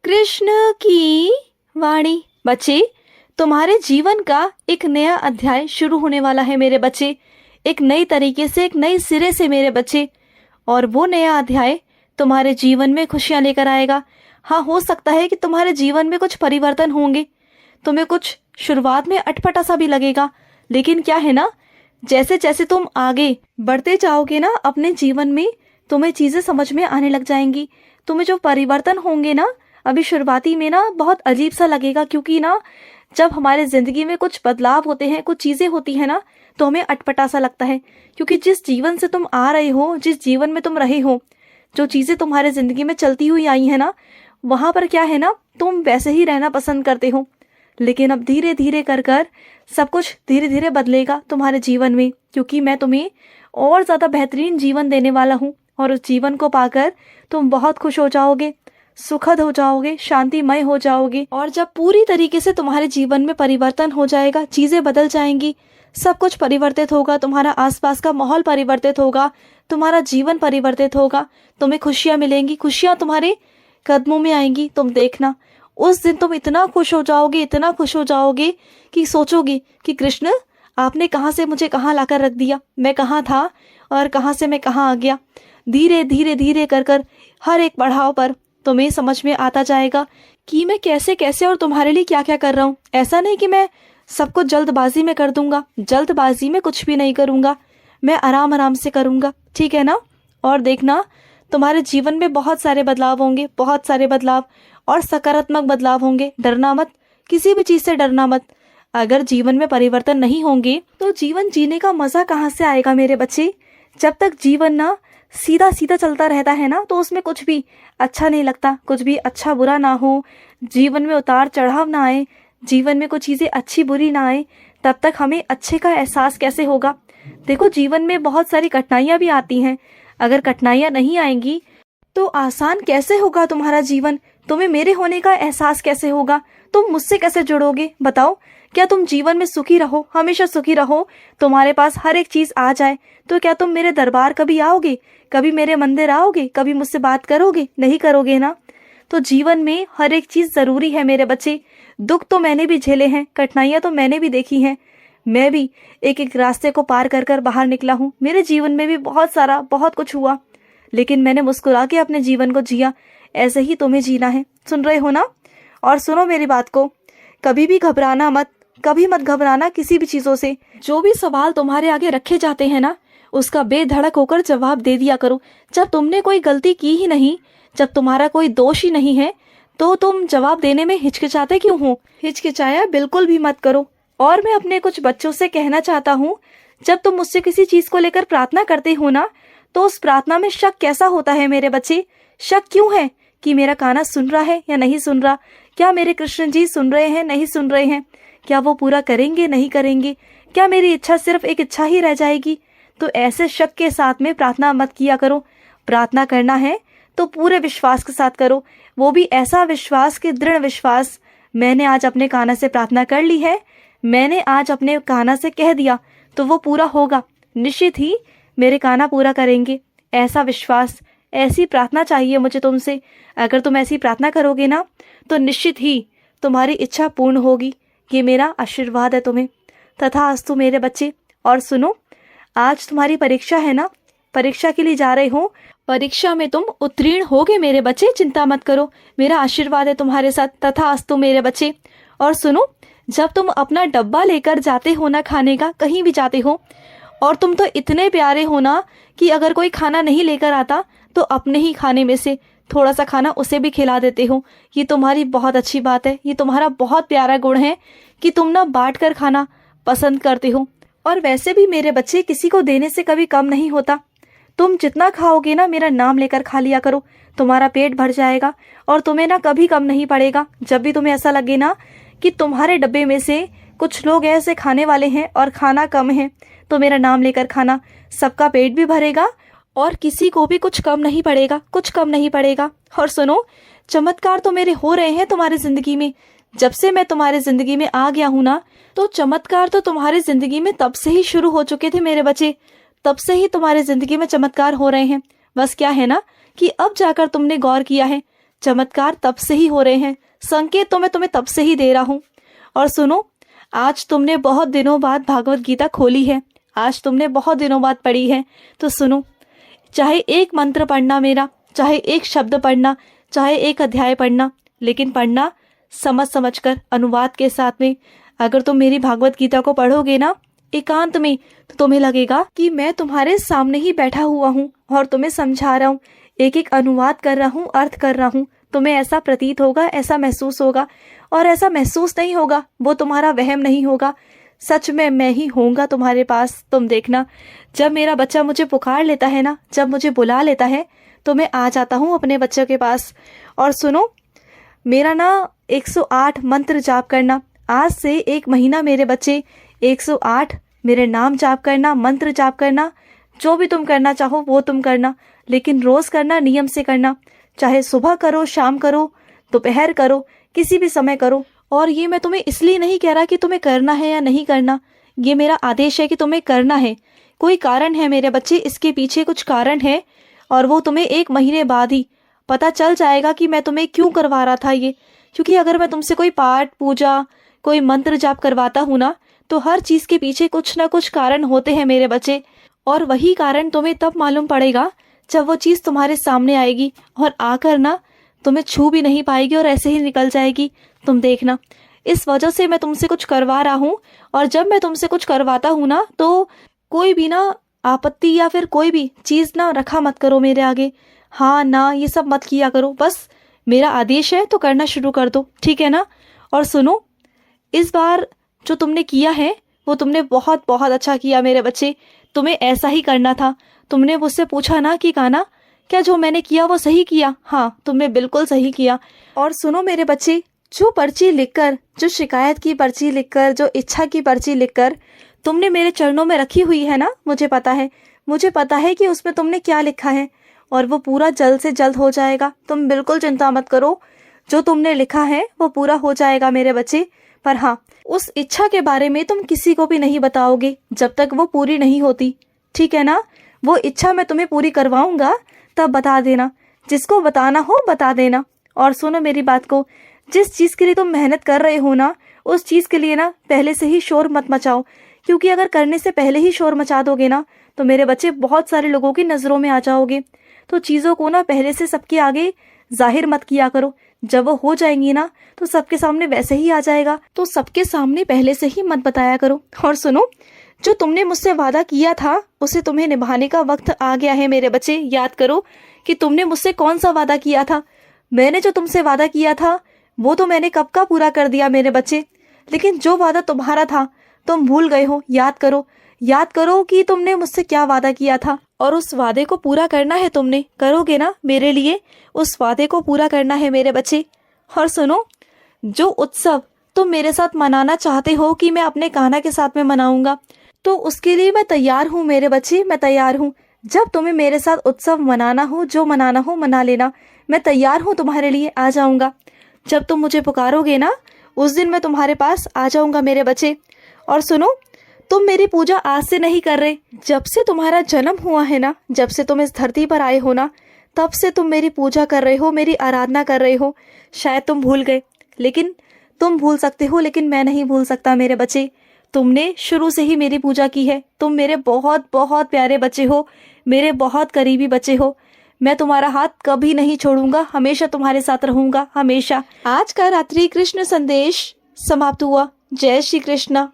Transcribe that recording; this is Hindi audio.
कृष्ण की वाणी। बच्चे, तुम्हारे जीवन का एक नया अध्याय शुरू होने वाला है मेरे बच्चे, एक नई तरीके से, एक नई सिरे से मेरे बच्चे। और वो नया अध्याय तुम्हारे जीवन में खुशियां लेकर आएगा। हाँ, हो सकता है कि तुम्हारे जीवन में कुछ परिवर्तन होंगे, तुम्हें कुछ शुरुआत में अटपटा सा भी लगेगा, लेकिन क्या है ना, जैसे जैसे तुम आगे बढ़ते जाओगे ना अपने जीवन में, तुम्हें चीजें समझ में आने लग जाएंगी। तुम्हें जो परिवर्तन होंगे ना, अभी शुरुआती में ना बहुत अजीब सा लगेगा, क्योंकि ना जब हमारे जिंदगी में कुछ बदलाव होते हैं, कुछ चीजें होती है ना, तो हमें अटपटा सा लगता है। क्योंकि जिस जीवन से तुम आ रहे हो, जिस जीवन में तुम रहे हो, जो चीजें तुम्हारे जिंदगी में चलती हुई आई है ना, वहां पर क्या है ना, तुम वैसे ही रहना पसंद करते हो। लेकिन अब धीरे धीरे कर कर सब कुछ धीरे धीरे बदलेगा तुम्हारे जीवन में, क्योंकि मैं तुम्हें और ज्यादा बेहतरीन जीवन देने वाला हूँ। और उस जीवन को पाकर तुम बहुत खुश हो जाओगे, सुखद हो जाओगे, शांतिमय हो जाओगे। और जब पूरी तरीके से तुम्हारे जीवन में परिवर्तन हो जाएगा, चीजें बदल जाएंगी, सब कुछ परिवर्तित होगा, तुम्हारा आसपास का माहौल परिवर्तित होगा, तुम्हारा जीवन परिवर्तित होगा, तुम्हें खुशियां मिलेंगी, खुशियां तुम्हारे कदमों में आएंगी। तुम देखना, उस दिन तुम इतना खुश हो जाओगे, इतना खुश हो जाओगे कि सोचोगे कि कृष्ण, आपने कहाँ से मुझे कहाँ लाकर रख दिया, मैं कहाँ था और कहाँ से मैं कहाँ आ गया। धीरे धीरे धीरे कर कर हर एक पड़ाव पर तुम्हें समझ में आता जाएगा कि मैं कैसे कैसे और तुम्हारे लिए क्या क्या कर रहा हूँ। ऐसा नहीं कि मैं सब कुछ जल्दबाजी में कर दूंगा, जल्दबाजी में कुछ भी नहीं करूंगा, मैं आराम आराम से करूंगा, ठीक है ना। और देखना, तुम्हारे जीवन में बहुत सारे बदलाव होंगे, बहुत सारे बदलाव, और सकारात्मक बदलाव होंगे। डरना मत, किसी भी चीज से डरना मत। अगर जीवन में परिवर्तन नहीं होंगे तो जीवन जीने का मजा कहाँ से आएगा मेरे बच्चे। जब तक जीवन ना सीधा सीधा चलता रहता है ना, तो उसमें कुछ भी अच्छा नहीं लगता, कुछ भी अच्छा बुरा ना हो, जीवन में उतार चढ़ाव ना आए, जीवन में कुछ चीजें अच्छी बुरी ना आए, तब तक हमें अच्छे का एहसास कैसे होगा। देखो, जीवन में बहुत सारी कठिनाइयां भी आती हैं। अगर कठिनाइयां नहीं आएंगी तो आसान कैसे होगा तुम्हारा जीवन, तुम्हें मेरे होने का एहसास कैसे होगा, तुम मुझसे कैसे जुड़ोगे बताओ। क्या तुम जीवन में सुखी रहो, हमेशा सुखी रहो, तुम्हारे पास हर एक चीज आ जाए, तो क्या तुम मेरे दरबार कभी आओगे, कभी मेरे मंदिर आओगे, कभी मुझसे बात करोगे? नहीं करोगे ना। तो जीवन में हर एक चीज जरूरी है मेरे बच्चे। दुख तो मैंने भी झेले हैं, कठिनाइयां तो मैंने भी देखी हैं, मैं भी एक एक रास्ते को पार कर कर बाहर निकला हूँ। मेरे जीवन में भी बहुत सारा बहुत कुछ हुआ, लेकिन मैंने मुस्कुरा के अपने जीवन को जिया। ऐसे ही तुम्हें जीना है, सुन रहे हो ना। और सुनो मेरी बात को, कभी भी घबराना मत, कभी मत घबराना किसी भी चीजों से। जो भी सवाल तुम्हारे आगे रखे जाते हैं ना, उसका बेधड़क होकर जवाब दे दिया करो। जब तुमने कोई गलती की ही नहीं, जब तुम्हारा कोई दोष ही नहीं है, तो तुम जवाब देने में हिचकिचाते क्यों हो? हिचकिचाया बिल्कुल भी मत करो। और मैं अपने कुछ बच्चों से कहना चाहता हूँ, जब तुम मुझसे किसी चीज को लेकर प्रार्थना करते हो ना, तो उस प्रार्थना में शक कैसा होता है मेरे बच्चे? शक क्यों है कि मेरा काना सुन रहा है या नहीं सुन रहा, क्या मेरे कृष्ण जी सुन रहे हैं नहीं सुन रहे हैं, क्या वो पूरा करेंगे नहीं करेंगे, क्या मेरी इच्छा सिर्फ एक इच्छा ही रह जाएगी। तो ऐसे शक के साथ में प्रार्थना मत किया करो। प्रार्थना करना है तो पूरे विश्वास के साथ करो, वो भी ऐसा विश्वास कि दृढ़ विश्वास। मैंने आज अपने काना से प्रार्थना कर ली है, मैंने आज अपने काना से कह दिया, तो वो पूरा होगा, निश्चित ही मेरे काना पूरा करेंगे। ऐसा विश्वास, ऐसी प्रार्थना चाहिए मुझे तुमसे। अगर तुम ऐसी प्रार्थना करोगे ना, तो निश्चित ही तुम्हारी इच्छा पूर्ण होगी। ये मेरा आशीर्वाद है तुम्हें। तथास्तु मेरे बच्चे। और सुनो, आज तुम्हारी परीक्षा है ना, परीक्षा के लिए जा रहे हो, परीक्षा में तुम उत्तीर्ण होगे मेरे बच्चे, चिंता मत करो, मेरा आशीर्वाद है तुम्हारे साथ। तथास्तु मेरे बच्चे। और सुनो, जब तुम अपना डब्बा लेकर जाते हो ना खाने का, कहीं भी जाते हो, और तुम तो इतने प्यारे हो ना कि अगर कोई खाना नहीं लेकर आता तो अपने ही खाने में से थोड़ा सा खाना उसे भी खिला देते हो। ये तुम्हारी बहुत अच्छी बात है, ये तुम्हारा बहुत प्यारा गुण है कि तुम ना बांट कर खाना पसंद करते हो। और वैसे भी मेरे बच्चे, किसी को देने से कभी कम नहीं होता। तुम जितना खाओगे ना, मेरा नाम लेकर खा लिया करो, तुम्हारा पेट भर जाएगा और तुम्हें ना कभी कम नहीं पड़ेगा। जब भी तुम्हें ऐसा लगे ना कि तुम्हारे डब्बे में से कुछ लोग ऐसे खाने वाले हैं और खाना कम है, तो मेरा नाम लेकर खाना, सबका पेट भी भरेगा और किसी को भी कुछ कम नहीं पड़ेगा, कुछ कम नहीं पड़ेगा। और सुनो, चमत्कार तो मेरे हो रहे हैं तुम्हारी जिंदगी में। जब से मैं तुम्हारी जिंदगी में आ गया हूं ना, तो चमत्कार तो तुम्हारी जिंदगी में तब से ही शुरू हो चुके थे मेरे बच्चे। तब से ही तुम्हारी जिंदगी में चमत्कार हो रहे हैं। बस क्या है ना कि अब जाकर तुमने गौर किया है, चमत्कार तब से ही हो रहे हैं, संकेत तो मैं तुम्हें तब से ही दे रहा हूँ। और सुनो, आज तुमने बहुत दिनों बाद भागवत गीता खोली है, आज तुमने बहुत दिनों बाद पढ़ी है, तो सुनो, चाहे एक मंत्र पढ़ना मेरा, चाहे एक शब्द पढ़ना, चाहे एक अध्याय पढ़ना, लेकिन पढ़ना समझ समझ कर, अनुवाद के साथ में। अगर तुम मेरी भागवत गीता को पढ़ोगे ना एकांत में, तो तुम्हें लगेगा कि मैं तुम्हारे सामने ही बैठा हुआ हूँ और तुम्हें समझा रहा हूँ, एक एक अनुवाद कर रहा हूँ, अर्थ कर रहा हूँ। तुम्हें ऐसा प्रतीत होगा, ऐसा महसूस होगा, और ऐसा महसूस नहीं होगा, वो तुम्हारा वहम नहीं होगा, सच में मैं ही होऊंगा तुम्हारे पास। तुम देखना, जब मेरा बच्चा मुझे पुकार लेता है ना, जब मुझे बुला लेता है, तो मैं आ जाता हूँ अपने बच्चों के पास। और सुनो, मेरा ना 108 मंत्र जाप करना, आज से 1 महीना मेरे बच्चे 108 मेरे नाम जाप करना, मंत्र जाप करना, जो भी तुम करना चाहो वो तुम करना, लेकिन रोज़ करना, नियम से करना, चाहे सुबह करो, शाम करो, दोपहर करो, किसी भी समय करो। और ये मैं तुम्हें इसलिए नहीं कह रहा कि तुम्हें करना है या नहीं करना, ये मेरा आदेश है कि तुम्हें करना है। कोई कारण है मेरे बच्चे, इसके पीछे कुछ कारण है, और वो तुम्हें 1 महीने बाद ही पता चल जाएगा कि मैं तुम्हें क्यों करवा रहा था ये। क्योंकि अगर मैं तुमसे कोई पाठ पूजा, कोई मंत्र जाप करवाता हूँ ना, तो हर चीज़ के पीछे कुछ ना कुछ कारण होते हैं मेरे बच्चे, और वही कारण तुम्हें तब मालूम पड़ेगा जब वो चीज़ तुम्हारे सामने आएगी, और आकर ना तुम्हें छू भी नहीं पाएगी और ऐसे ही निकल जाएगी। तुम देखना, इस वजह से मैं तुमसे कुछ करवा रहा हूँ, और जब मैं तुमसे कुछ करवाता हूँ ना, तो कोई भी ना आपत्ति या फिर कोई भी चीज़ ना रखा मत करो मेरे आगे, हाँ ना ये सब मत किया करो, बस मेरा आदेश है तो करना शुरू कर दो, ठीक है ना। और सुनो, इस बार जो तुमने किया है वो तुमने बहुत बहुत अच्छा किया मेरे बच्चे, तुम्हें ऐसा ही करना था। तुमने मुझसे पूछा ना कि कान्हा, क्या जो मैंने किया वो सही किया? हाँ, तुमने बिल्कुल सही किया। और सुनो मेरे बच्चे, जो पर्ची लिखकर, जो शिकायत की पर्ची लिखकर, जो इच्छा की पर्ची लिखकर तुमने मेरे चरणों में रखी हुई है ना, मुझे पता है कि उसमें तुमने क्या लिखा है, और वो पूरा जल्द से जल्द हो जाएगा। तुम बिल्कुल चिंता मत करो, जो तुमने लिखा है वो पूरा हो जाएगा मेरे बच्चे। पर हाँ, उस इच्छा के बारे में तुम किसी को भी नहीं बताओगे जब तक वो पूरी नहीं होती, ठीक है ना। वो इच्छा मैं तुम्हें पूरी करवाऊंगा, तब बता देना, जिसको बताना हो बता देना। और सुनो मेरी बात को, जिस चीज़ के लिए तुम मेहनत कर रहे हो ना, उस चीज़ के लिए ना पहले से ही शोर मत मचाओ, क्योंकि अगर करने से पहले ही शोर मचा दोगे ना, तो मेरे बच्चे बहुत सारे लोगों की नज़रों में आ जाओगे। तो चीज़ों को ना पहले से सबके आगे जाहिर मत किया करो, जब वो हो जाएंगी ना तो सबके सामने वैसे ही आ जाएगा, तो सबके सामने पहले से ही मत बताया करो। और सुनो, जो तुमने मुझसे वादा किया था उसे तुम्हें निभाने का वक्त आ गया है मेरे बच्चे। याद करो कि तुमने मुझसे कौन सा वादा किया था। मैंने जो तुमसे वादा किया था वो तो मैंने कब का पूरा कर दिया मेरे बच्चे, लेकिन जो वादा तुम्हारा था तुम भूल गए हो। याद करो कि तुमने मुझसे क्या वादा किया था, और उस वादे को पूरा करना है तुमने। करोगे ना मेरे लिए, उस वादे को पूरा करना है मेरे बच्चे। और सुनो, जो उत्सव तुम मेरे साथ मनाना चाहते हो कि मैं अपने कान्हा के साथ में मनाऊंगा, तो उसके लिए मैं तैयार हूँ मेरे बच्चे, मैं तैयार हूँ। जब तुम्हें मेरे साथ उत्सव मनाना हो, जो मनाना हो मना लेना, मैं तैयार हूँ तुम्हारे लिए, आ जाऊंगा। जब तुम मुझे पुकारोगे ना, उस दिन मैं तुम्हारे पास आ जाऊंगा मेरे बच्चे। और सुनो, तुम मेरी पूजा आज से नहीं कर रहे, जब से तुम्हारा जन्म हुआ है ना, जब से तुम इस धरती पर आए हो ना, तब से तुम मेरी पूजा कर रहे हो, मेरी आराधना कर रहे हो। शायद तुम भूल गए, लेकिन तुम भूल सकते हो, लेकिन मैं नहीं भूल सकता मेरे बच्चे। तुमने शुरू से ही मेरी पूजा की है, तुम मेरे बहुत बहुत प्यारे बच्चे हो, मेरे बहुत करीबी बच्चे हो। मैं तुम्हारा हाथ कभी नहीं छोड़ूंगा, हमेशा तुम्हारे साथ रहूंगा, हमेशा। आज का रात्रि कृष्ण संदेश समाप्त हुआ। जय श्री कृष्ण।